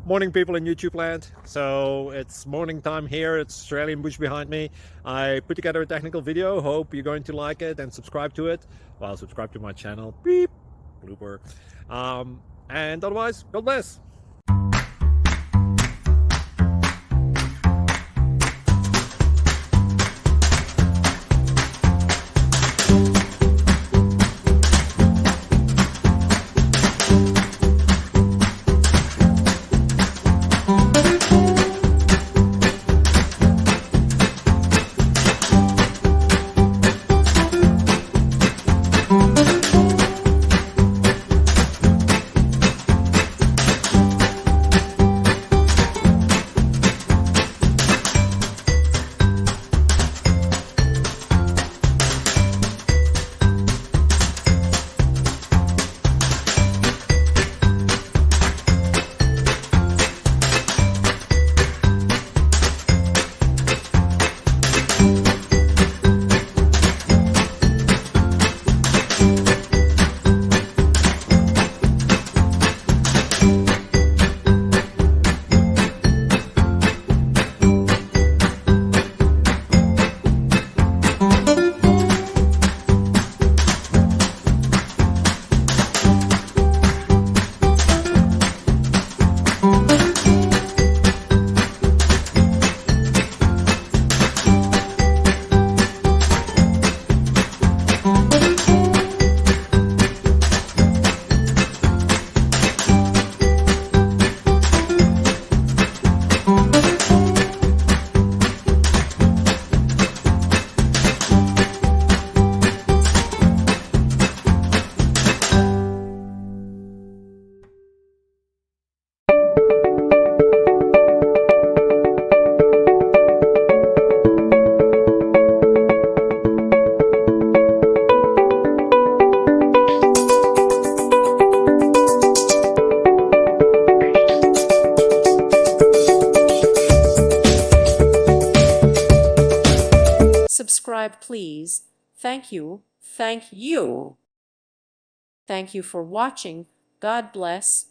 Morning, people in YouTube land. So it's morning time here. It's Australian bush behind me. I put together a technical video. Hope you're going to like it and subscribe to it. Well, subscribe to my channel. Beep. Blooper. And otherwise, God bless. Subscribe, please. Thank you. Thank you. Thank you for watching. God bless.